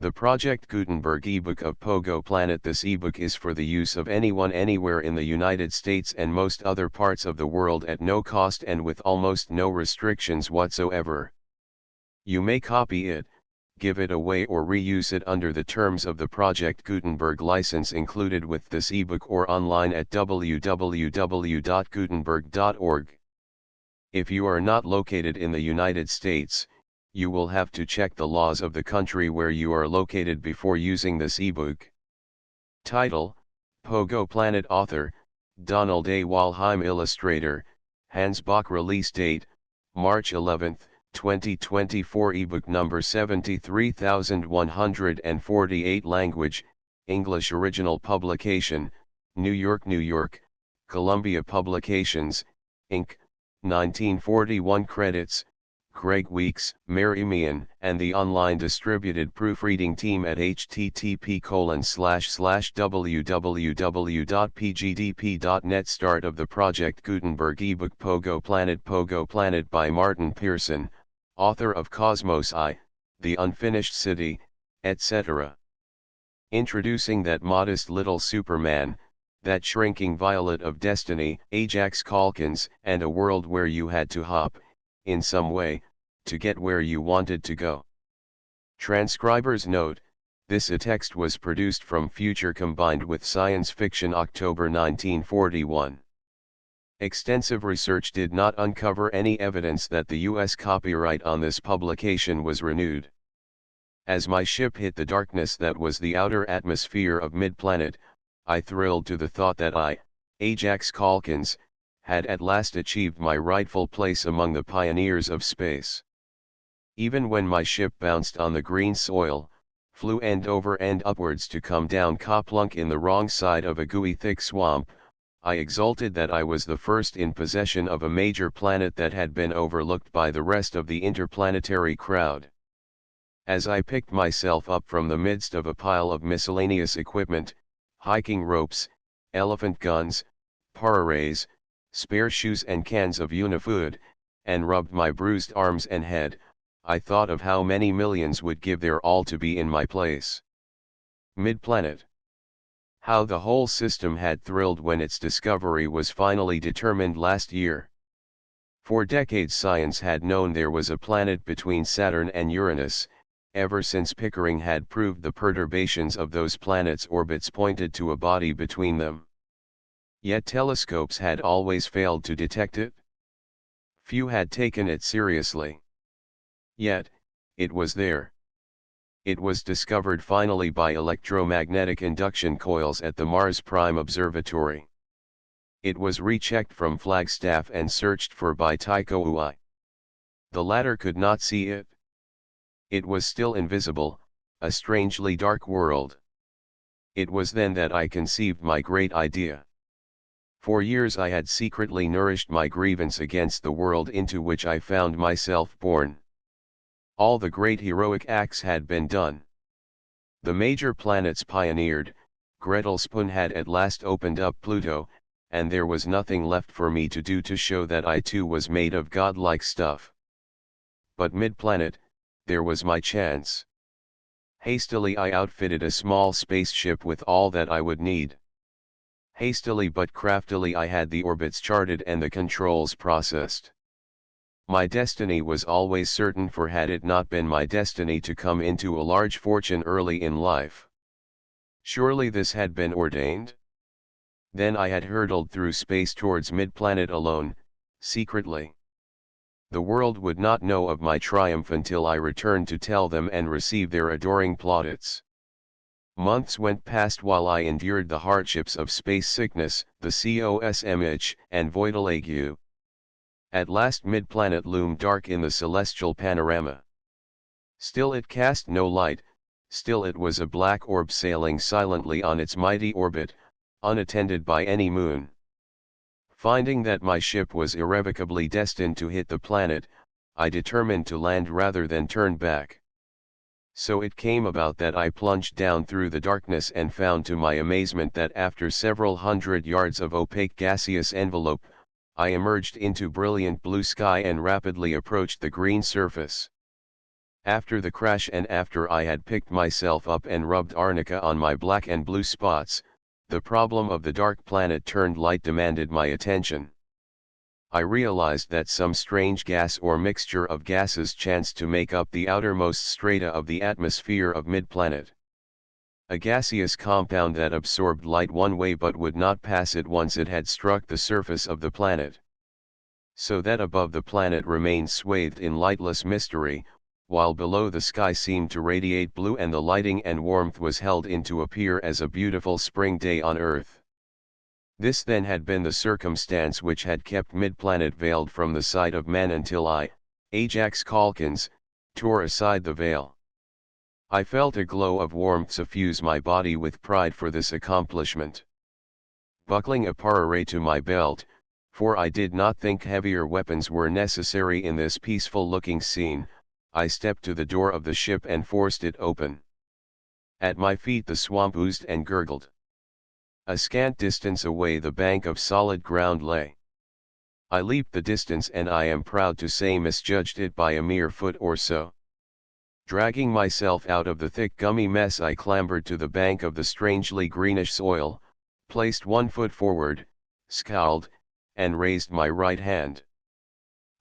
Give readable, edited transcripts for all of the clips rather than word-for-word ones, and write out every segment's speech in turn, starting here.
The Project Gutenberg ebook of Pogo Planet. This ebook is for the use of anyone anywhere in the United States and most other parts of the world at no cost and with almost no restrictions whatsoever. You may copy it, give it away or reuse it under the terms of the Project Gutenberg license included with this ebook or online at www.gutenberg.org. If you are not located in the United States, you will have to check the laws of the country where you are located before using this ebook. Title: Pogo Planet. Author: Donald A. Wollheim. Illustrator: Hans Bach. Release date: March 11, 2024. Ebook number 73148. Language: English. Original publication: New York, New York, Columbia Publications, Inc., 1941. Credits: Greg Weeks, Mary Meehan, and the online distributed proofreading team at http://www.pgdp.net. Start of the Project Gutenberg ebook. Pogo Planet. Pogo Planet by Martin Pearson, author of Cosmos I, The Unfinished City, etc. Introducing that modest little Superman, that shrinking violet of destiny, Ajax Calkins, and a world where you had to hop, in some way, to get where you wanted to go. Transcriber's note: this text was produced from Future combined with Science Fiction. October 1941. Extensive research did not uncover any evidence that the U.S. copyright on this publication was renewed. As my ship hit the darkness that was the outer atmosphere of mid-planet, I thrilled to the thought that I, Ajax Calkins, had at last achieved my rightful place among the pioneers of space. Even when my ship bounced on the green soil, flew end over end upwards to come down kaplunk in the wrong side of a gooey thick swamp, I exulted that I was the first in possession of a major planet that had been overlooked by the rest of the interplanetary crowd. As I picked myself up from the midst of a pile of miscellaneous equipment, hiking ropes, elephant guns, pararrays, spare shoes and cans of Unifood, and rubbed my bruised arms and head, I thought of how many millions would give their all to be in my place. Mid-planet. How the whole system had thrilled when its discovery was finally determined last year. For decades science had known there was a planet between Saturn and Uranus, ever since Pickering had proved the perturbations of those planets' orbits pointed to a body between them. Yet telescopes had always failed to detect it. Few had taken it seriously. Yet, it was there. It was discovered finally by electromagnetic induction coils at the Mars Prime Observatory. It was rechecked from Flagstaff and searched for by Tycho Ui. The latter could not see it. It was still invisible, a strangely dark world. It was then that I conceived my great idea. For years I had secretly nourished my grievance against the world into which I found myself born. All the great heroic acts had been done. The major planets pioneered, Gretelspun had at last opened up Pluto, and there was nothing left for me to do to show that I too was made of godlike stuff. But mid-planet, there was my chance. Hastily I outfitted a small spaceship with all that I would need. Hastily but craftily I had the orbits charted and the controls processed. My destiny was always certain, for had it not been my destiny to come into a large fortune early in life? Surely this had been ordained? Then I had hurtled through space towards mid-planet alone, secretly. The world would not know of my triumph until I returned to tell them and receive their adoring plaudits. Months went past while I endured the hardships of space sickness, the COSMH, and voidal ague. At last mid-planet loomed dark in the celestial panorama. Still it cast no light, still it was a black orb sailing silently on its mighty orbit, unattended by any moon. Finding that my ship was irrevocably destined to hit the planet, I determined to land rather than turn back. So it came about that I plunged down through the darkness and found to my amazement that after several hundred yards of opaque gaseous envelope, I emerged into brilliant blue sky and rapidly approached the green surface. After the crash and after I had picked myself up and rubbed arnica on my black and blue spots, the problem of the dark planet turned light demanded my attention. I realized that some strange gas or mixture of gases chanced to make up the outermost strata of the atmosphere of mid-planet. A gaseous compound that absorbed light one way but would not pass it once it had struck the surface of the planet. So that above the planet remained swathed in lightless mystery, while below the sky seemed to radiate blue and the lighting and warmth was held in to appear as a beautiful spring day on Earth. This then had been the circumstance which had kept mid-planet veiled from the sight of man until I, Ajax Calkins, tore aside the veil. I felt a glow of warmth suffuse my body with pride for this accomplishment. Buckling a parere to my belt, for I did not think heavier weapons were necessary in this peaceful-looking scene, I stepped to the door of the ship and forced it open. At my feet the swamp oozed and gurgled. A scant distance away the bank of solid ground lay. I leaped the distance and I am proud to say misjudged it by a mere foot or so. Dragging myself out of the thick gummy mess I clambered to the bank of the strangely greenish soil, placed one foot forward, scowled, and raised my right hand.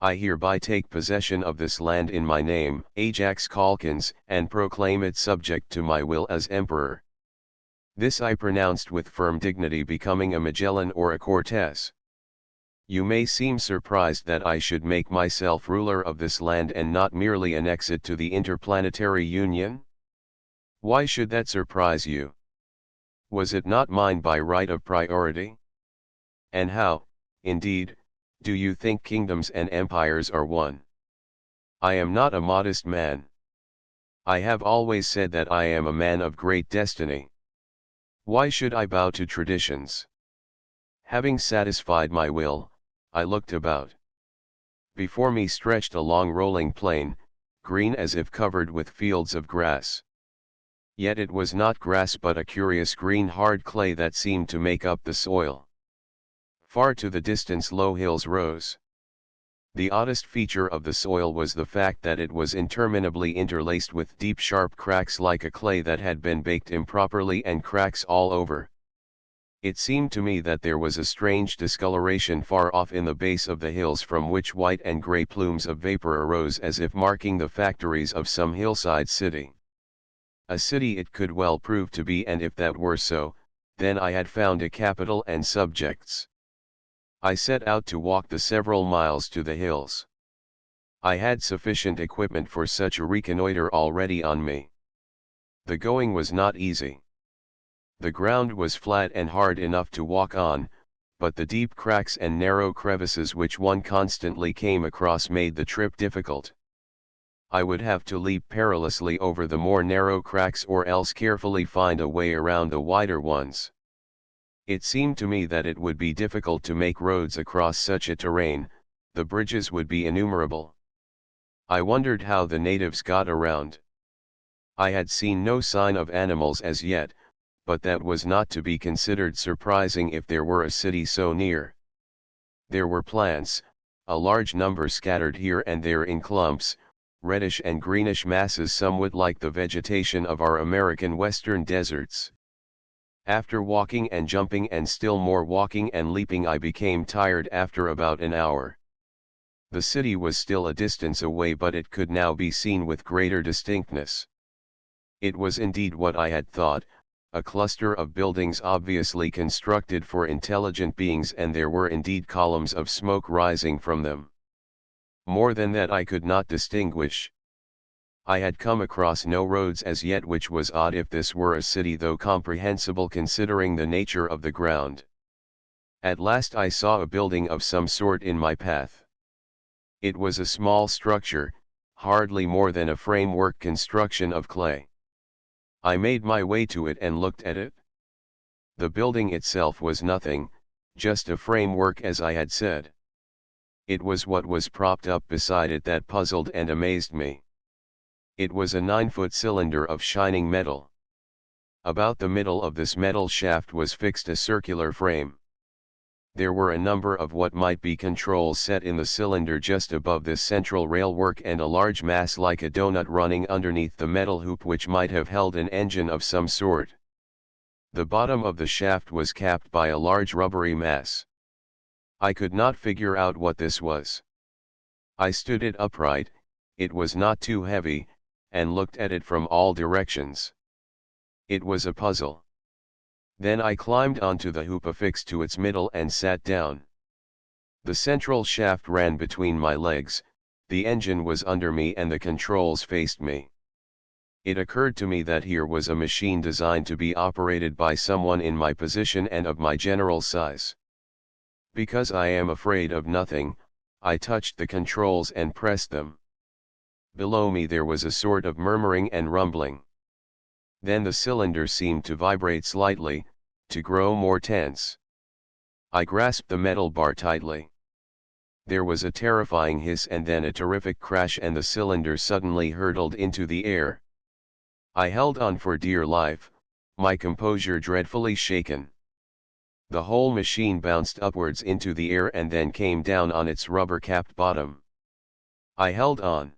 I hereby take possession of this land in my name, Ajax Calkins, and proclaim it subject to my will as emperor. This I pronounced with firm dignity becoming a Magellan or a Cortes. You may seem surprised that I should make myself ruler of this land and not merely annex it to the interplanetary union? Why should that surprise you? Was it not mine by right of priority? And how, indeed, do you think kingdoms and empires are won? I am not a modest man. I have always said that I am a man of great destiny. Why should I bow to traditions? Having satisfied my will, I looked about. Before me stretched a long rolling plain, green as if covered with fields of grass. Yet it was not grass but a curious green hard clay that seemed to make up the soil. Far to the distance low hills rose. The oddest feature of the soil was the fact that it was interminably interlaced with deep sharp cracks like a clay that had been baked improperly and cracks all over. It seemed to me that there was a strange discoloration far off in the base of the hills from which white and grey plumes of vapor arose as if marking the factories of some hillside city. A city it could well prove to be, and if that were so, then I had found a capital and subjects. I set out to walk the several miles to the hills. I had sufficient equipment for such a reconnoiter already on me. The going was not easy. The ground was flat and hard enough to walk on, but the deep cracks and narrow crevices which one constantly came across made the trip difficult. I would have to leap perilously over the more narrow cracks or else carefully find a way around the wider ones. It seemed to me that it would be difficult to make roads across such a terrain, the bridges would be innumerable. I wondered how the natives got around. I had seen no sign of animals as yet, but that was not to be considered surprising if there were a city so near. There were plants, a large number scattered here and there in clumps, reddish and greenish masses somewhat like the vegetation of our American western deserts. After walking and jumping and still more walking and leaping I became tired after about an hour. The city was still a distance away but it could now be seen with greater distinctness. It was indeed what I had thought, a cluster of buildings obviously constructed for intelligent beings, and there were indeed columns of smoke rising from them. More than that I could not distinguish. I had come across no roads as yet, which was odd if this were a city, though comprehensible considering the nature of the ground. At last I saw a building of some sort in my path. It was a small structure, hardly more than a framework construction of clay. I made my way to it and looked at it. The building itself was nothing, just a framework as I had said. It was what was propped up beside it that puzzled and amazed me. It was a 9-foot cylinder of shining metal. About the middle of this metal shaft was fixed a circular frame. there were a number of what might be controls set in the cylinder just above this central railwork and a large mass like a donut running underneath the metal hoop which might have held an engine of some sort. The bottom of the shaft was capped by a large rubbery mass. I could not figure out what this was. I stood it upright, it was not too heavy, and looked at it from all directions. It was a puzzle. Then I climbed onto the hoop affixed to its middle and sat down. The central shaft ran between my legs, the engine was under me and the controls faced me. It occurred to me that here was a machine designed to be operated by someone in my position and of my general size. Because I am afraid of nothing, I touched the controls and pressed them. Below me there was a sort of murmuring and rumbling. Then the cylinder seemed to vibrate slightly, to grow more tense. I grasped the metal bar tightly. There was a terrifying hiss and then a terrific crash and the cylinder suddenly hurtled into the air. I held on for dear life, my composure dreadfully shaken. The whole machine bounced upwards into the air and then came down on its rubber-capped bottom. I held on.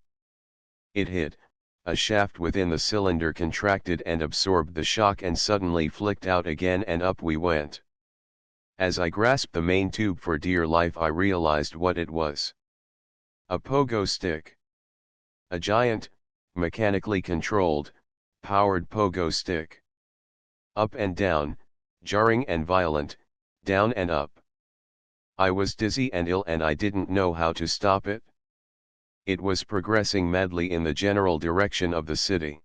It hit, a shaft within the cylinder contracted and absorbed the shock and suddenly flicked out again and up we went. As I grasped the main tube for dear life I realized what it was. A pogo stick. A giant, mechanically controlled, powered pogo stick. Up and down, jarring and violent, down and up. I was dizzy and ill and I didn't know how to stop it. It was progressing madly in the general direction of the city.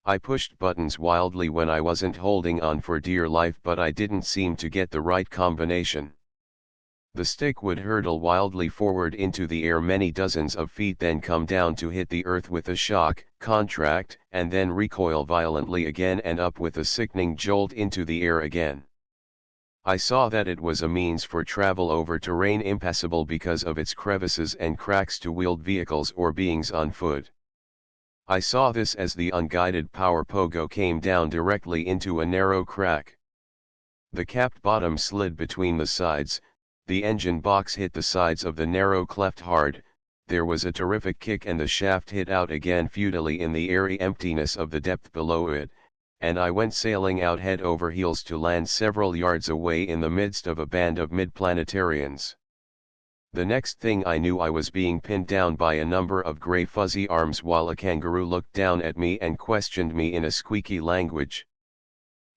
I pushed buttons wildly when I wasn't holding on for dear life but I didn't seem to get the right combination. The stick would hurtle wildly forward into the air many dozens of feet then come down to hit the earth with a shock, contract, and then recoil violently again and up with a sickening jolt into the air again. I saw that it was a means for travel over terrain impassable because of its crevices and cracks to wheeled vehicles or beings on foot. I saw this as the unguided power pogo came down directly into a narrow crack. The capped bottom slid between the sides, the engine box hit the sides of the narrow cleft hard, there was a terrific kick and the shaft hit out again futilely in the airy emptiness of the depth below it, and I went sailing out head over heels to land several yards away in the midst of a band of mid-planetarians. The next thing I knew I was being pinned down by a number of grey fuzzy arms while a kangaroo looked down at me and questioned me in a squeaky language.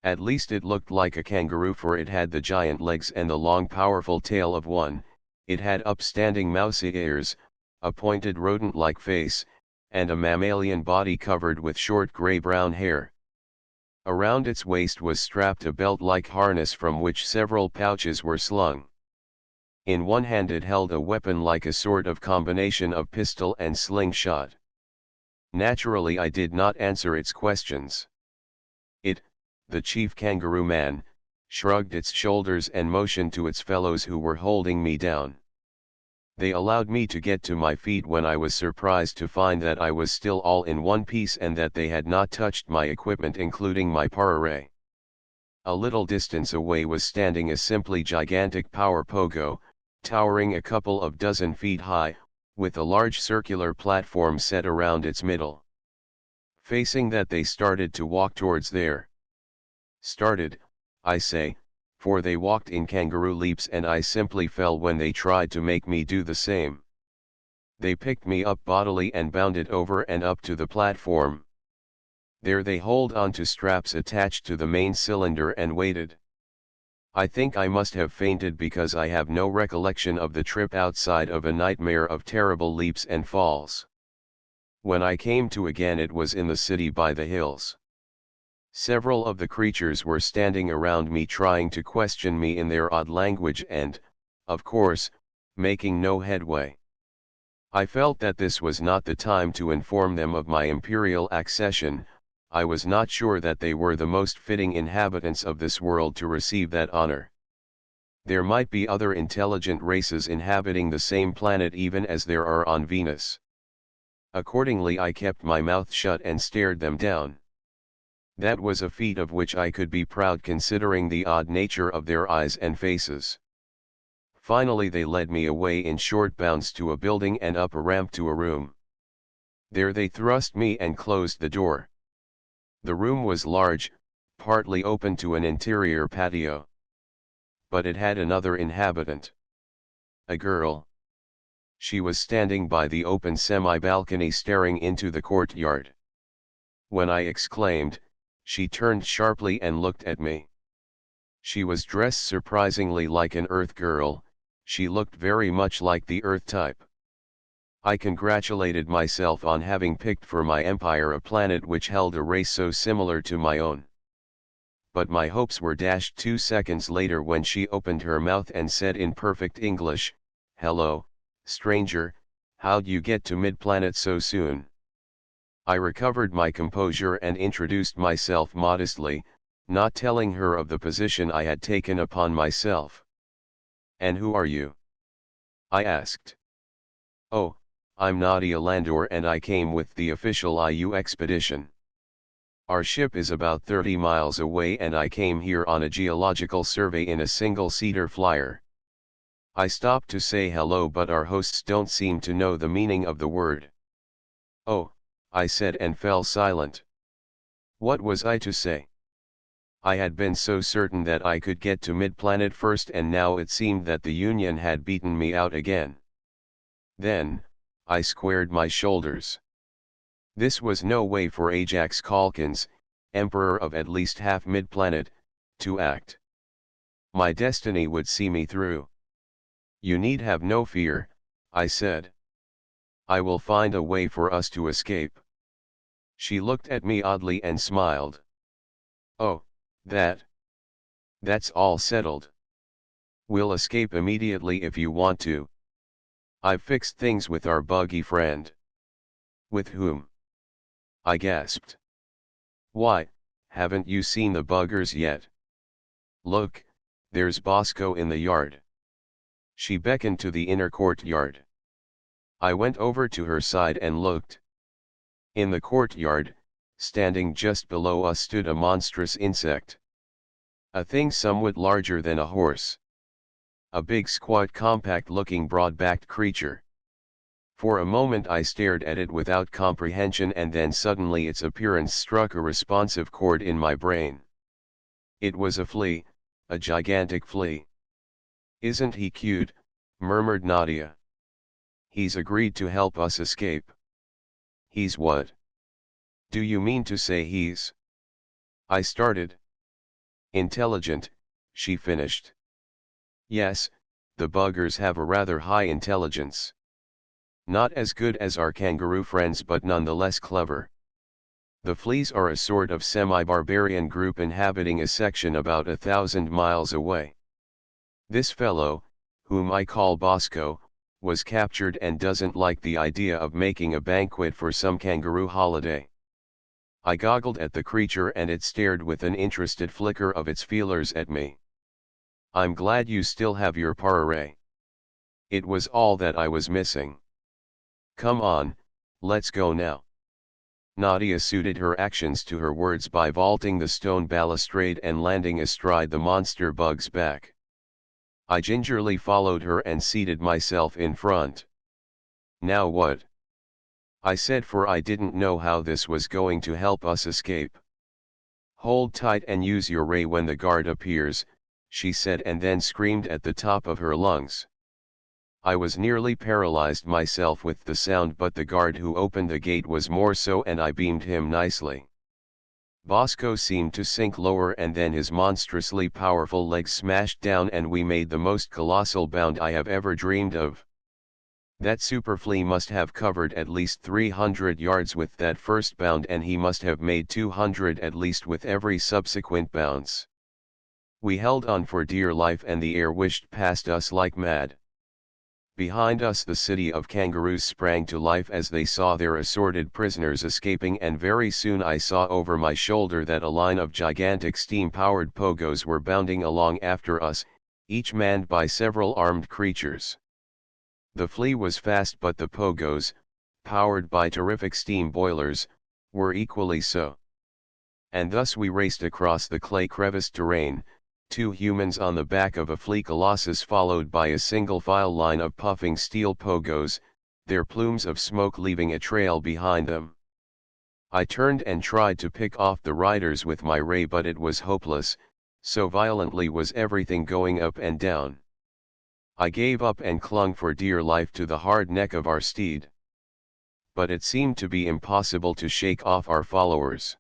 At least it looked like a kangaroo for it had the giant legs and the long powerful tail of one, it had upstanding mousy ears, a pointed rodent-like face, and a mammalian body covered with short grey-brown hair. Around its waist was strapped a belt-like harness from which several pouches were slung. In one hand it held a weapon like a sort of combination of pistol and slingshot. Naturally I did not answer its questions. It, the chief kangaroo man, shrugged its shoulders and motioned to its fellows who were holding me down. They allowed me to get to my feet when I was surprised to find that I was still all in one piece and that they had not touched my equipment including my parare. A little distance away was standing a simply gigantic power pogo, towering a couple of dozen feet high, with a large circular platform set around its middle. Facing that they started to walk towards there. Started, I say, for they walked in kangaroo leaps and I simply fell when they tried to make me do the same. They picked me up bodily and bounded over and up to the platform. There they hold on to straps attached to the main cylinder and waited. I think I must have fainted because I have no recollection of the trip outside of a nightmare of terrible leaps and falls. When I came to again it was in the city by the hills. Several of the creatures were standing around me trying to question me in their odd language and, of course, making no headway. I felt that this was not the time to inform them of my imperial accession. I was not sure that they were the most fitting inhabitants of this world to receive that honor. There might be other intelligent races inhabiting the same planet even as there are on Venus. Accordingly I kept my mouth shut and stared them down. That was a feat of which I could be proud considering the odd nature of their eyes and faces. Finally they led me away in short bounds to a building and up a ramp to a room. There they thrust me and closed the door. The room was large, partly open to an interior patio. But it had another inhabitant. A girl. She was standing by the open semi-balcony staring into the courtyard. When I exclaimed, she turned sharply and looked at me. She was dressed surprisingly like an Earth girl, she looked very much like the Earth type. I congratulated myself on having picked for my empire a planet which held a race so similar to my own. But my hopes were dashed 2 seconds later when she opened her mouth and said in perfect English, "Hello, stranger, how'd you get to mid-planet so soon?" I recovered my composure and introduced myself modestly, not telling her of the position I had taken upon myself. "And who are you?" I asked. "Oh, I'm Nadia Landor and I came with the official IU expedition. Our ship is about 30 miles away and I came here on a geological survey in a single-seater flyer." I stopped to say hello, but our hosts don't seem to know the meaning of the word. "Oh," I said and fell silent. What was I to say? I had been so certain that I could get to mid-planet first and now it seemed that the Union had beaten me out again. Then, I squared my shoulders. This was no way for Ajax Calkins, emperor of at least half mid-planet, to act. My destiny would see me through. "You need have no fear," I said. "I will find a way for us to escape." She looked at me oddly and smiled. "Oh, that's all settled. We'll escape immediately if you want to. I've fixed things with our buggy friend." "With whom?" I gasped. "Why, haven't you seen the buggers yet? Look, there's Bosco in the yard." She beckoned to the inner courtyard. I went over to her side and looked. In the courtyard, standing just below us stood a monstrous insect. A thing somewhat larger than a horse. A big squat compact-looking broad-backed creature. For a moment I stared at it without comprehension and then suddenly its appearance struck a responsive chord in my brain. It was a flea, a gigantic flea. "Isn't he cute?" murmured Nadia. "He's agreed to help us escape." "He's what? Do you mean to say he's—" I started. "Intelligent," she finished. "Yes, the buggers have a rather high intelligence. Not as good as our kangaroo friends but nonetheless clever. The fleas are a sort of semi-barbarian group inhabiting a section about 1,000 miles away. This fellow, whom I call Bosco, was captured and doesn't like the idea of making a banquet for some kangaroo holiday." I goggled at the creature and it stared with an interested flicker of its feelers at me. "I'm glad you still have your parare. It was all that I was missing. Come on, let's go now." Nadia suited her actions to her words by vaulting the stone balustrade and landing astride the monster bug's back. I gingerly followed her and seated myself in front. "Now what?" I said, for I didn't know how this was going to help us escape. "Hold tight and use your ray when the guard appears," she said and then screamed at the top of her lungs. I was nearly paralyzed myself with the sound, but the guard who opened the gate was more so and I beamed him nicely. Bosco seemed to sink lower and then his monstrously powerful legs smashed down and we made the most colossal bound I have ever dreamed of. That super flea must have covered at least 300 yards with that first bound and he must have made 200 at least with every subsequent bounce. We held on for dear life and the air whished past us like mad. Behind us the city of kangaroos sprang to life as they saw their assorted prisoners escaping, and very soon I saw over my shoulder that a line of gigantic steam-powered pogos were bounding along after us, each manned by several armed creatures. The flea was fast but the pogos, powered by terrific steam boilers, were equally so. And thus we raced across the clay-creviced terrain, Two humans on the back of a flea colossus followed by a single file line of puffing steel pogos, their plumes of smoke leaving a trail behind them. I turned and tried to pick off the riders with my ray, but it was hopeless, so violently was everything going up and down. I gave up and clung for dear life to the hard neck of our steed. But it seemed to be impossible to shake off our followers.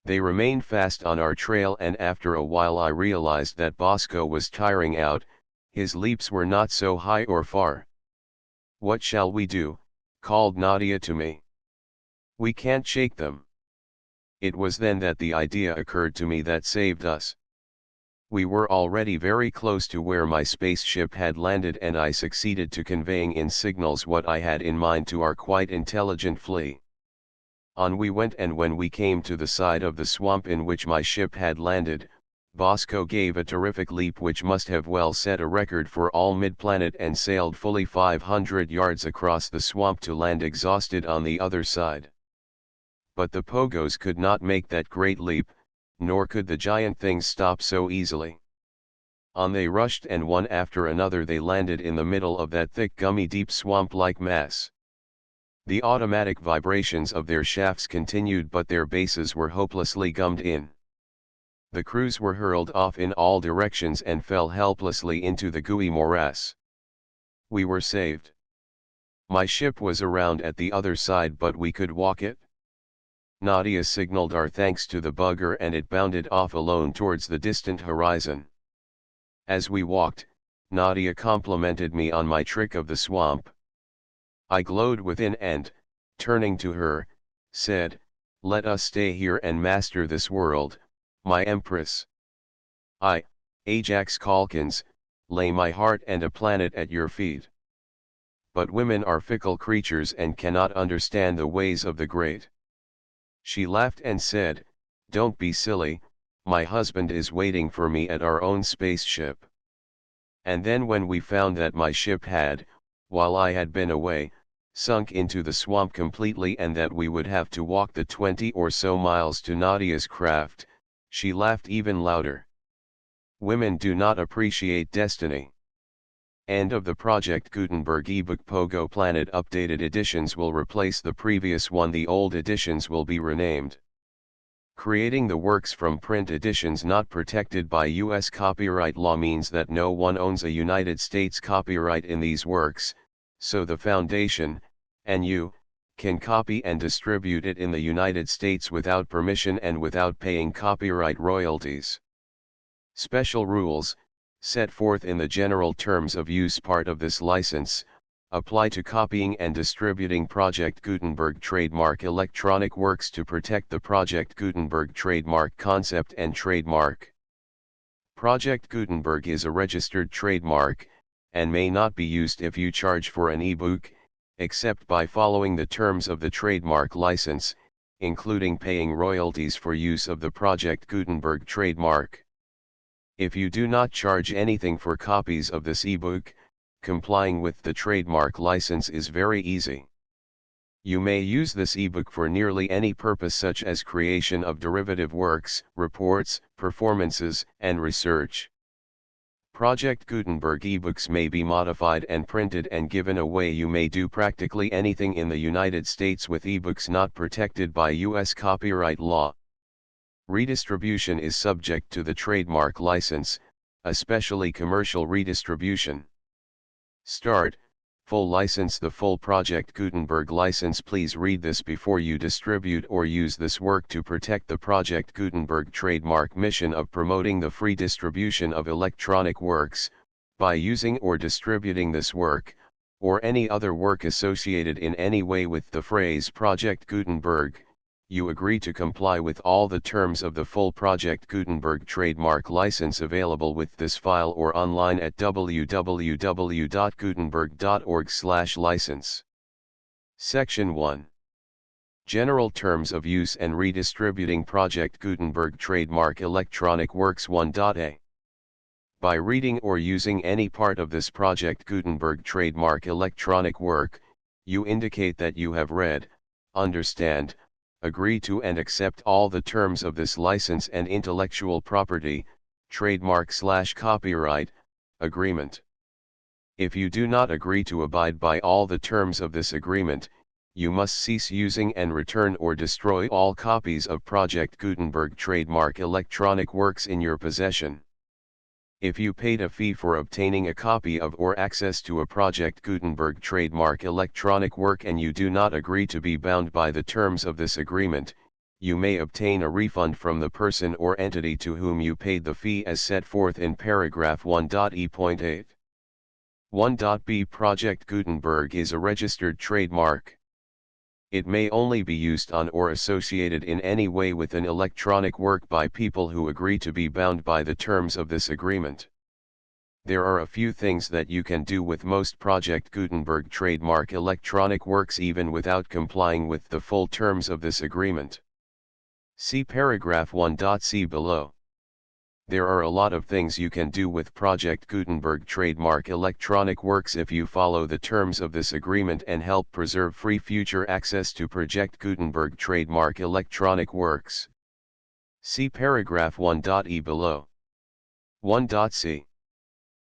They remained fast on our trail, and after a while I realized that Bosco was tiring out, his leaps were not so high or far. "What shall we do?" called Nadia to me. "We can't shake them." It was then that the idea occurred to me that saved us. We were already very close to where my spaceship had landed, and I succeeded to conveying in signals what I had in mind to our quite intelligent flea. On we went, and when we came to the side of the swamp in which my ship had landed, Bosco gave a terrific leap which must have well set a record for all mid-planet, and sailed fully 500 yards across the swamp to land exhausted on the other side. But the Pogos could not make that great leap, nor could the giant things stop so easily. On they rushed, and one after another they landed in the middle of that thick gummy deep swamp-like mass. The automatic vibrations of their shafts continued, but their bases were hopelessly gummed in. The crews were hurled off in all directions and fell helplessly into the gooey morass. We were saved. My ship was around at the other side, but we could walk it. Nadia signaled our thanks to the bugger, and it bounded off alone towards the distant horizon. As we walked, Nadia complimented me on my trick of the swamp. I glowed within and, turning to her, said, "Let us stay here and master this world, my empress. I, Ajax Calkins, lay my heart and a planet at your feet." But women are fickle creatures and cannot understand the ways of the great. She laughed and said, "Don't be silly, my husband is waiting for me at our own spaceship." And then when we found that my ship had, while I had been away, sunk into the swamp completely, and that we would have to walk the 20 or so miles to Nadia's craft, she laughed even louder. Women do not appreciate destiny. End of the Project Gutenberg ebook. Pogo Planet updated editions will replace the previous one. The old editions will be renamed. Creating the works from print editions not protected by U.S. copyright law means that no one owns a United States copyright in these works, so the Foundation, and you, can copy and distribute it in the United States without permission and without paying copyright royalties. Special rules, set forth in the general terms of use part of this license, apply to copying and distributing Project Gutenberg trademark electronic works to protect the Project Gutenberg trademark concept and trademark. Project Gutenberg is a registered trademark, and may not be used if you charge for an ebook, except by following the terms of the trademark license, including paying royalties for use of the Project Gutenberg trademark. If you do not charge anything for copies of this ebook, complying with the trademark license is very easy. You may use this ebook for nearly any purpose, such as creation of derivative works, reports, performances, and research. Project Gutenberg ebooks may be modified and printed and given away. You may do practically anything in the United States with ebooks not protected by U.S. copyright law. Redistribution is subject to the trademark license, especially commercial redistribution. Start, full license. The full Project Gutenberg license. Please read this before you distribute or use this work to protect the Project Gutenberg trademark mission of promoting the free distribution of electronic works. By using or distributing this work, or any other work associated in any way with the phrase Project Gutenberg, you agree to comply with all the terms of the full Project Gutenberg trademark license available with this file or online at www.gutenberg.org/license. Section 1. General Terms of Use and Redistributing Project Gutenberg Trademark Electronic Works 1.a. By reading or using any part of this Project Gutenberg trademark electronic work, you indicate that you have read, understand, agree to and accept all the terms of this license and intellectual property, trademark/copyright, agreement. If you do not agree to abide by all the terms of this agreement, you must cease using and return or destroy all copies of Project Gutenberg trademark electronic works in your possession. If you paid a fee for obtaining a copy of or access to a Project Gutenberg trademark electronic work and you do not agree to be bound by the terms of this agreement, you may obtain a refund from the person or entity to whom you paid the fee as set forth in paragraph 1.e.8. 1.b Project Gutenberg is a registered trademark. It may only be used on or associated in any way with an electronic work by people who agree to be bound by the terms of this agreement. There are a few things that you can do with most Project Gutenberg trademark electronic works even without complying with the full terms of this agreement. See paragraph 1.c below. There are a lot of things you can do with Project Gutenberg trademark electronic works if you follow the terms of this agreement and help preserve free future access to Project Gutenberg trademark electronic works. See paragraph 1.e below. 1.c.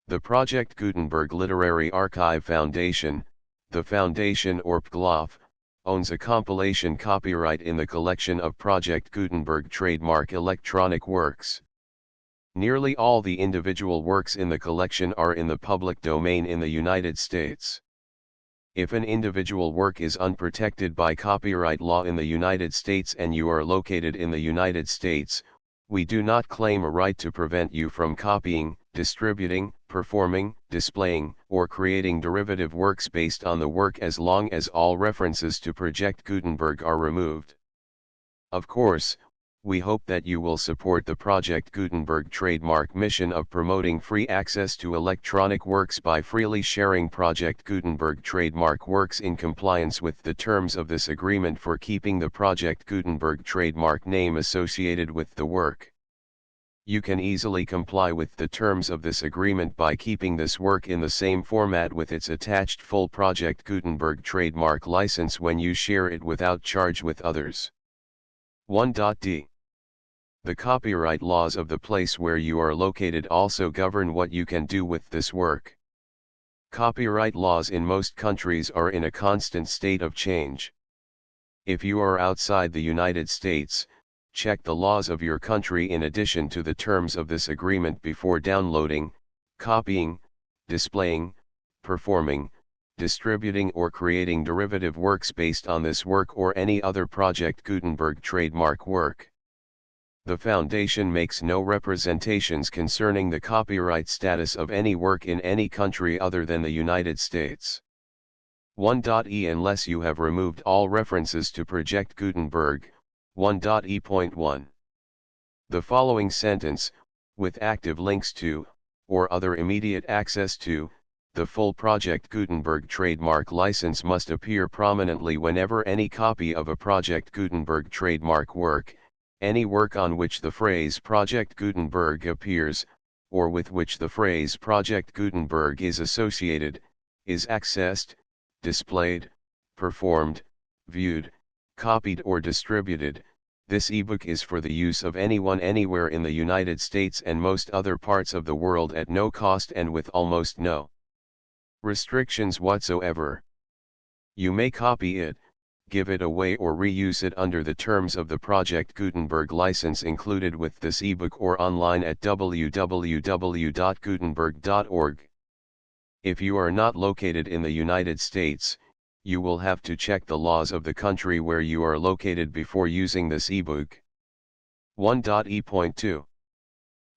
The Project Gutenberg Literary Archive Foundation, the Foundation or PGLOF, owns a compilation copyright in the collection of Project Gutenberg trademark electronic works. Nearly all the individual works in the collection are in the public domain in the United States. If an individual work is unprotected by copyright law in the United States and you are located in the United States, we do not claim a right to prevent you from copying, distributing, performing, displaying, or creating derivative works based on the work as long as all references to Project Gutenberg are removed. Of course, we hope that you will support the Project Gutenberg trademark mission of promoting free access to electronic works by freely sharing Project Gutenberg trademark works in compliance with the terms of this agreement for keeping the Project Gutenberg trademark name associated with the work. You can easily comply with the terms of this agreement by keeping this work in the same format with its attached full Project Gutenberg trademark license when you share it without charge with others. 1.d. The copyright laws of the place where you are located also govern what you can do with this work. Copyright laws in most countries are in a constant state of change. If you are outside the United States, check the laws of your country in addition to the terms of this agreement before downloading, copying, displaying, performing, distributing or creating derivative works based on this work or any other Project Gutenberg trademark work. The Foundation makes no representations concerning the copyright status of any work in any country other than the United States. 1.e Unless you have removed all references to Project Gutenberg, 1.e.1. The following sentence, with active links to, or other immediate access to, the full Project Gutenberg trademark license must appear prominently whenever any copy of a Project Gutenberg trademark work, any work on which the phrase Project Gutenberg appears, or with which the phrase Project Gutenberg is associated, is accessed, displayed, performed, viewed, copied or distributed. This ebook is for the use of anyone anywhere in the United States and most other parts of the world at no cost and with almost no restrictions whatsoever. You may copy it, give it away or reuse it under the terms of the Project Gutenberg license included with this ebook or online at www.gutenberg.org. If you are not located in the United States, you will have to check the laws of the country where you are located before using this ebook. 1.e.2.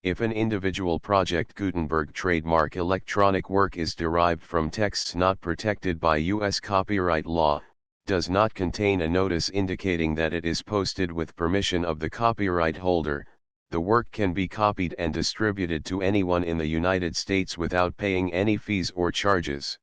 If an individual Project Gutenberg trademark electronic work is derived from texts not protected by U.S. copyright law, does not contain a notice indicating that it is posted with permission of the copyright holder, the work can be copied and distributed to anyone in the United States without paying any fees or charges.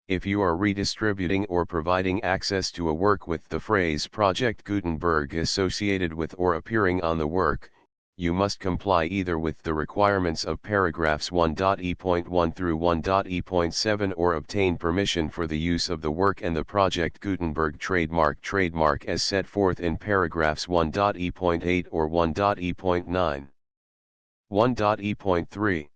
If you are redistributing or providing access to a work with the phrase Project Gutenberg associated with or appearing on the work, you must comply either with the requirements of paragraphs 1.e.1 through 1.e.7 or obtain permission for the use of the work and the Project Gutenberg trademark as set forth in paragraphs 1.e.8 or 1.e.9. 1.e.3.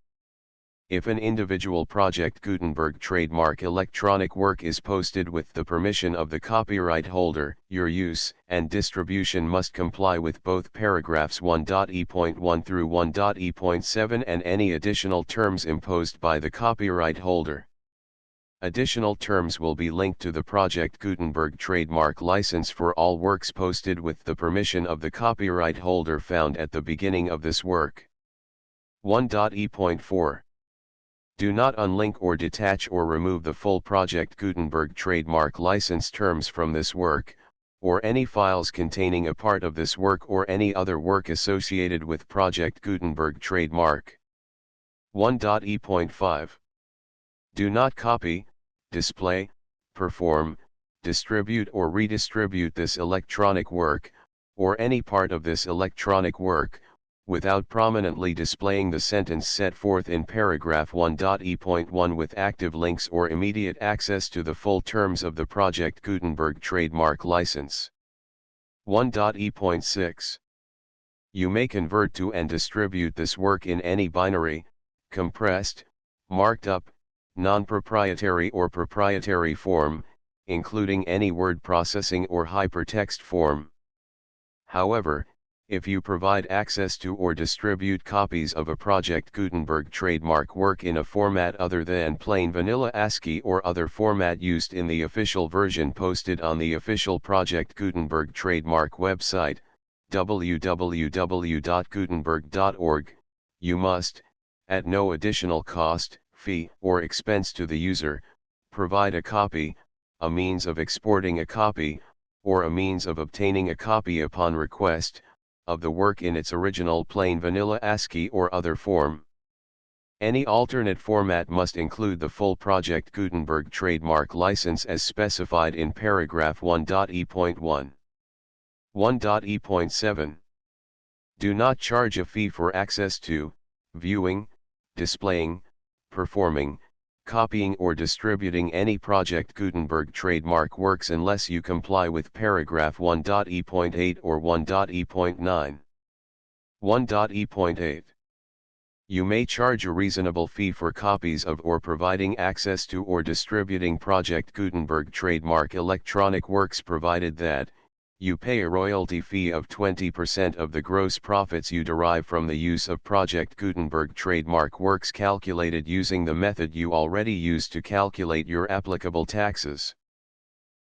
If an individual Project Gutenberg trademark electronic work is posted with the permission of the copyright holder, your use and distribution must comply with both paragraphs 1.e.1 through 1.e.7 and any additional terms imposed by the copyright holder. Additional terms will be linked to the Project Gutenberg trademark license for all works posted with the permission of the copyright holder found at the beginning of this work. 1.e.4. Do not unlink or detach or remove the full Project Gutenberg trademark license terms from this work, or any files containing a part of this work or any other work associated with Project Gutenberg trademark. 1.e.5. Do not copy, display, perform, distribute or redistribute this electronic work, or any part of this electronic work, without prominently displaying the sentence set forth in paragraph 1.e.1 with active links or immediate access to the full terms of the Project Gutenberg trademark license. 1.e.6. You may convert to and distribute this work in any binary, compressed, marked up, non-proprietary or proprietary form, including any word processing or hypertext form. However, if you provide access to or distribute copies of a Project Gutenberg trademark work in a format other than plain vanilla ASCII or other format used in the official version posted on the official Project Gutenberg trademark website, www.gutenberg.org, you must, at no additional cost, fee, or expense to the user, provide a copy, a means of exporting a copy, or a means of obtaining a copy upon request, of the work in its original plain vanilla ASCII or other form. Any alternate format must include the full Project Gutenberg trademark license as specified in paragraph 1.e.1. 1.e.7. Do not charge a fee for access to, viewing, displaying, performing, copying or distributing any Project Gutenberg trademark works unless you comply with paragraph 1.e.8 or 1.e.9. 1.e.8. You may charge a reasonable fee for copies of or providing access to or distributing Project Gutenberg trademark electronic works provided that, you pay a royalty fee of 20% of the gross profits you derive from the use of Project Gutenberg trademark works calculated using the method you already use to calculate your applicable taxes.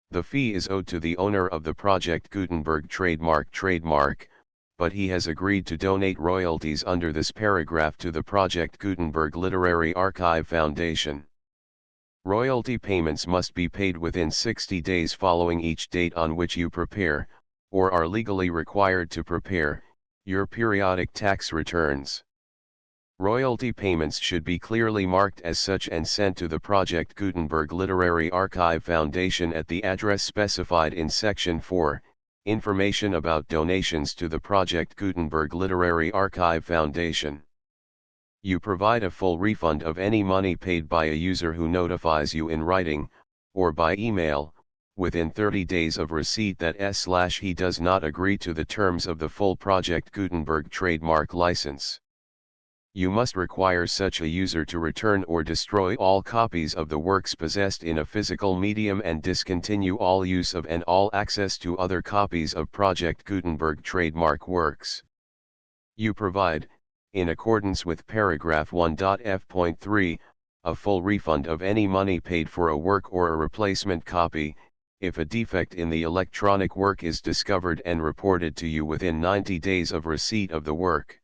The fee is owed to the owner of the Project Gutenberg trademark, but he has agreed to donate royalties under this paragraph to the Project Gutenberg Literary Archive Foundation. Royalty payments must be paid within 60 days following each date on which you prepare, or are legally required to prepare, your periodic tax returns. Royalty payments should be clearly marked as such and sent to the Project Gutenberg Literary Archive Foundation at the address specified in Section 4, Information about donations to the Project Gutenberg Literary Archive Foundation. You provide a full refund of any money paid by a user who notifies you in writing, or by email, within 30 days of receipt that he does not agree to the terms of the full Project Gutenberg trademark license. You must require such a user to return or destroy all copies of the works possessed in a physical medium and discontinue all use of and all access to other copies of Project Gutenberg trademark works. You provide, in accordance with paragraph 1.f.3, a full refund of any money paid for a work or a replacement copy, if a defect in the electronic work is discovered and reported to you within 90 days of receipt of the work.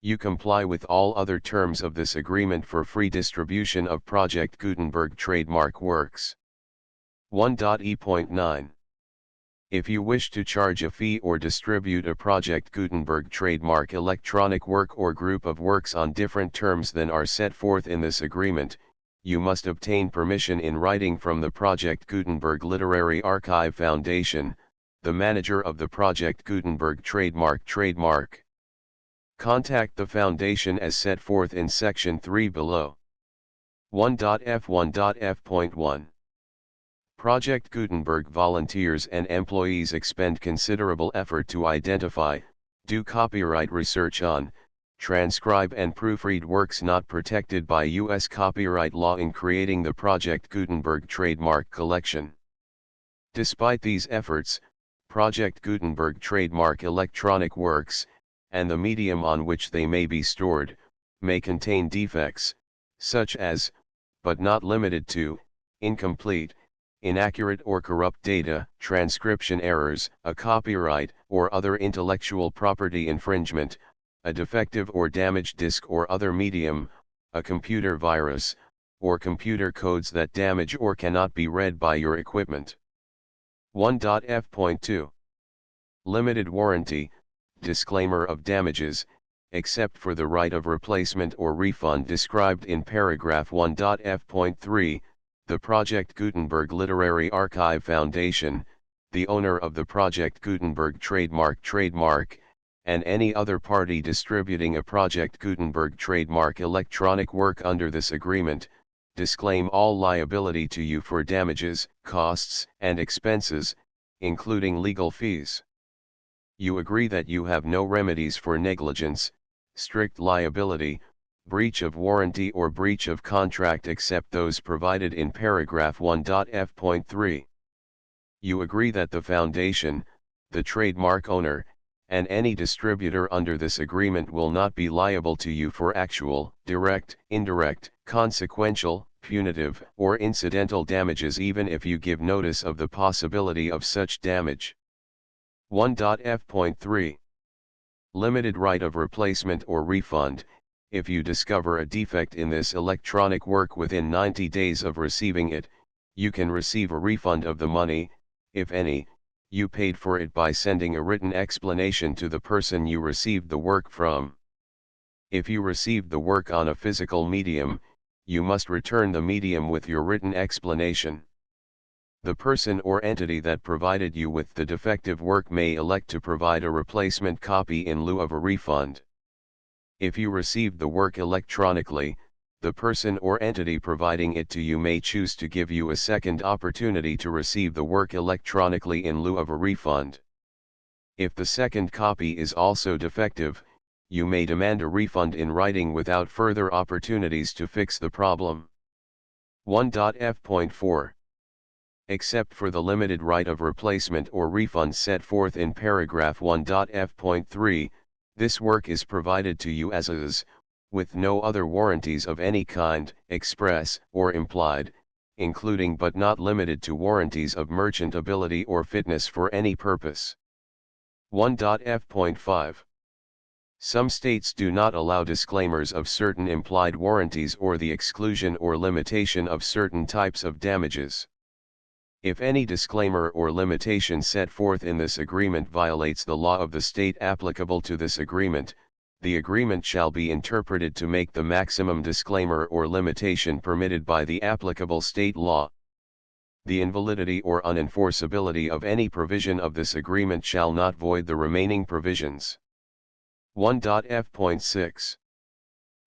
You comply with all other terms of this agreement for free distribution of Project Gutenberg trademark works. 1.e.9. If you wish to charge a fee or distribute a Project Gutenberg trademark electronic work or group of works on different terms than are set forth in this agreement, you must obtain permission in writing from the Project Gutenberg Literary Archive Foundation, the manager of the Project Gutenberg trademark. Contact the Foundation as set forth in Section 3 below. 1.f.1.f.1. Project Gutenberg volunteers and employees expend considerable effort to identify, do copyright research on, transcribe and proofread works not protected by U.S. copyright law in creating the Project Gutenberg trademark collection. Despite these efforts, Project Gutenberg trademark electronic works, and the medium on which they may be stored, may contain defects, such as, but not limited to, incomplete, inaccurate or corrupt data, transcription errors, a copyright or other intellectual property infringement, a defective or damaged disk or other medium, a computer virus, or computer codes that damage or cannot be read by your equipment. 1.f.2 Limited warranty, disclaimer of damages, except for the right of replacement or refund described in paragraph 1.f.3, the Project Gutenberg Literary Archive Foundation, the owner of the Project Gutenberg trademark, and any other party distributing a Project Gutenberg trademark electronic work under this agreement, disclaim all liability to you for damages, costs, and expenses, including legal fees. You agree that you have no remedies for negligence, strict liability, breach of warranty or breach of contract except those provided in paragraph 1.f.3. You agree that the foundation, the trademark owner, and any distributor under this agreement will not be liable to you for actual, direct, indirect, consequential, punitive, or incidental damages even if you give notice of the possibility of such damage. 1.f.3 Limited right of replacement or refund. If you discover a defect in this electronic work within 90 days of receiving it, you can receive a refund of the money, if any, you paid for it by sending a written explanation to the person you received the work from. If you received the work on a physical medium, you must return the medium with your written explanation. The person or entity that provided you with the defective work may elect to provide a replacement copy in lieu of a refund. If you received the work electronically, the person or entity providing it to you may choose to give you a second opportunity to receive the work electronically in lieu of a refund. If the second copy is also defective, you may demand a refund in writing without further opportunities to fix the problem. 1.f.4 Except for the limited right of replacement or refund set forth in paragraph 1.f.3, this work is provided to you as is, with no other warranties of any kind, express or implied, including but not limited to warranties of merchantability or fitness for any purpose. 1.f.5 Some states do not allow disclaimers of certain implied warranties or the exclusion or limitation of certain types of damages. If any disclaimer or limitation set forth in this agreement violates the law of the state applicable to this agreement, the agreement shall be interpreted to make the maximum disclaimer or limitation permitted by the applicable state law. The invalidity or unenforceability of any provision of this agreement shall not void the remaining provisions. 1.f.6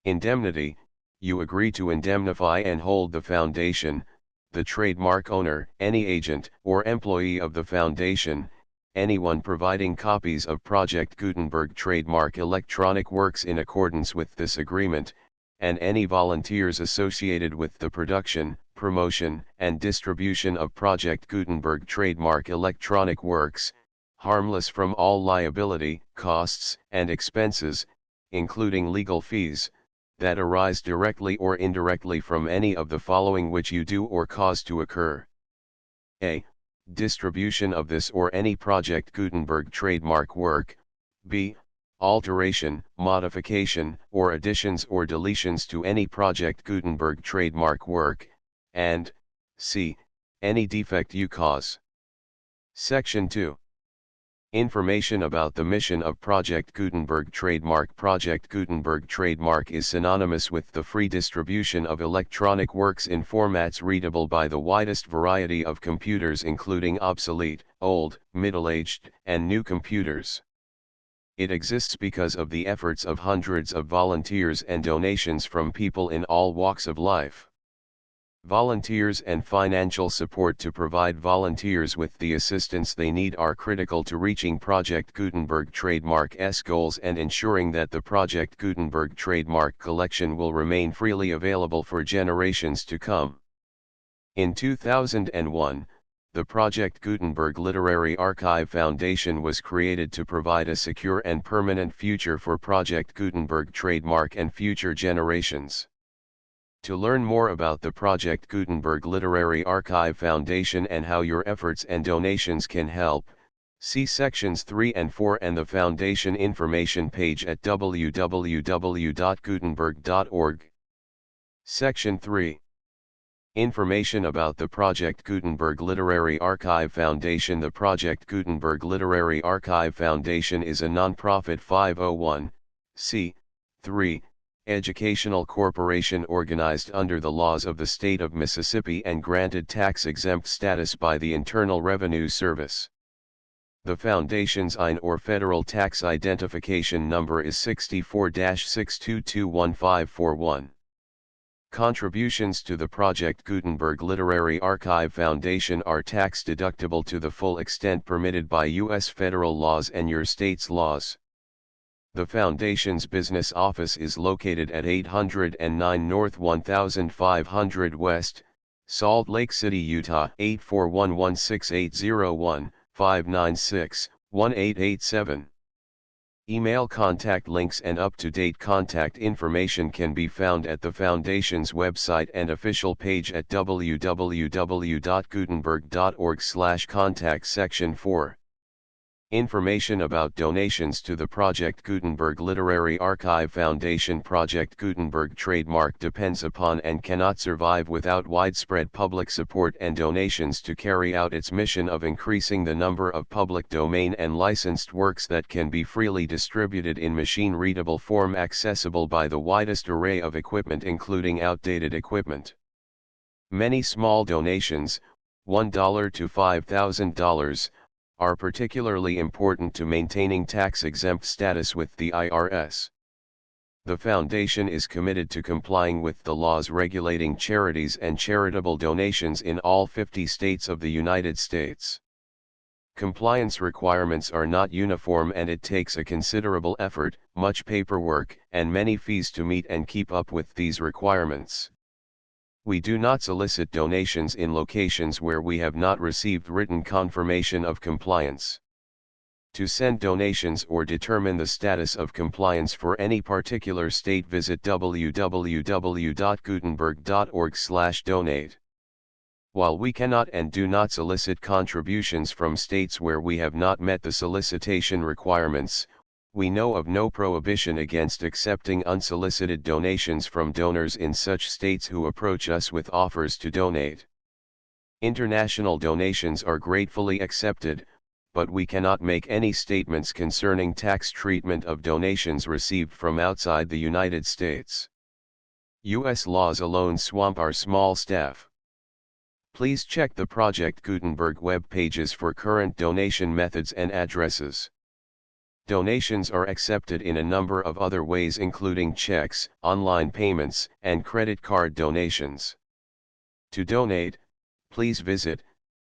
Indemnity. You agree to indemnify and hold the foundation, the trademark owner, any agent or employee of the foundation, anyone providing copies of Project Gutenberg trademark electronic works in accordance with this agreement, and any volunteers associated with the production, promotion, and distribution of Project Gutenberg trademark electronic works, harmless from all liability, costs, and expenses, including legal fees, that arise directly or indirectly from any of the following which you do or cause to occur. A. Distribution of this or any Project Gutenberg trademark work. B. Alteration, modification, or additions or deletions to any Project Gutenberg trademark work, and C. Any defect you cause. Section 2. Information about the mission of Project Gutenberg trademark. Project Gutenberg trademark is synonymous with the free distribution of electronic works in formats readable by the widest variety of computers including obsolete, old, middle-aged, and new computers. It exists because of the efforts of hundreds of volunteers and donations from people in all walks of life. Volunteers and financial support to provide volunteers with the assistance they need are critical to reaching Project Gutenberg trademark's goals and ensuring that the Project Gutenberg trademark collection will remain freely available for generations to come. In 2001, the Project Gutenberg Literary Archive Foundation was created to provide a secure and permanent future for Project Gutenberg trademark and future generations. To learn more about the Project Gutenberg Literary Archive Foundation and how your efforts and donations can help, see sections 3 and 4 and the Foundation information page at www.gutenberg.org. Section 3. Information about the Project Gutenberg Literary Archive Foundation. The Project Gutenberg Literary Archive Foundation is a non-profit 501(c)(3) educational corporation organized under the laws of the state of Mississippi and granted tax-exempt status by the Internal Revenue Service. The Foundation's IN or Federal Tax Identification Number is 64-6221541. Contributions to the Project Gutenberg Literary Archive Foundation are tax-deductible to the full extent permitted by U.S. federal laws and your state's laws. The Foundation's business office is located at 809 North 1500 West, Salt Lake City, Utah 841-16808-596-1887. Email contact links and up-to-date contact information can be found at the Foundation's website and official page at www.gutenberg.org/contact section 4. Information about donations to the Project Gutenberg Literary Archive Foundation. Project Gutenberg trademark depends upon and cannot survive without widespread public support and donations to carry out its mission of increasing the number of public domain and licensed works that can be freely distributed in machine-readable form accessible by the widest array of equipment including outdated equipment. Many small donations, $1 to $5,000, are particularly important to maintaining tax-exempt status with the IRS. The Foundation is committed to complying with the laws regulating charities and charitable donations in all 50 states of the United States. Compliance requirements are not uniform and it takes a considerable effort, much paperwork, and many fees to meet and keep up with these requirements. We do not solicit donations in locations where we have not received written confirmation of compliance. To send donations or determine the status of compliance for any particular state, visit www.gutenberg.org/donate. While we cannot and do not solicit contributions from states where we have not met the solicitation requirements, we know of no prohibition against accepting unsolicited donations from donors in such states who approach us with offers to donate. International donations are gratefully accepted, but we cannot make any statements concerning tax treatment of donations received from outside the United States. U.S. laws alone swamp our small staff. Please check the Project Gutenberg web pages for current donation methods and addresses. Donations are accepted in a number of other ways including checks, online payments, and credit card donations. To donate, please visit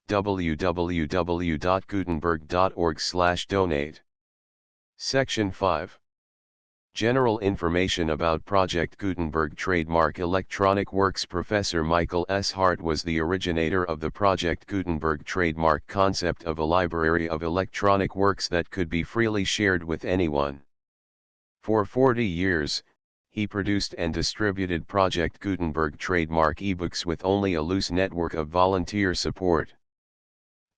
www.gutenberg.org/donate. Section 5. General information about Project Gutenberg trademark electronic works. Professor Michael S. Hart was the originator of the Project Gutenberg trademark concept of a library of electronic works that could be freely shared with anyone. For 40 years, he produced and distributed Project Gutenberg trademark ebooks with only a loose network of volunteer support.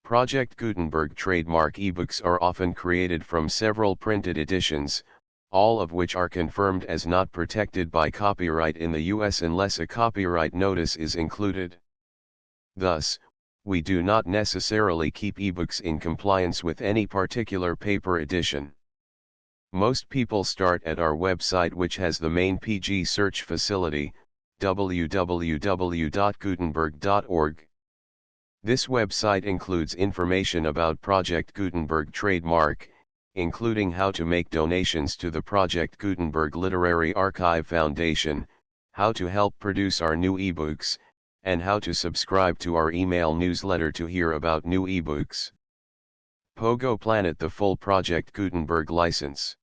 Project Gutenberg trademark ebooks are often created from several printed editions, all of which are confirmed as not protected by copyright in the U.S. unless a copyright notice is included. Thus, we do not necessarily keep ebooks in compliance with any particular paper edition. Most people start at our website, which has the main PG search facility, www.gutenberg.org. This website includes information about Project Gutenberg trademark, including how to make donations to the Project Gutenberg Literary Archive Foundation, how to help produce our new ebooks, and how to subscribe to our email newsletter to hear about new ebooks. Pogo Planet, the full Project Gutenberg license.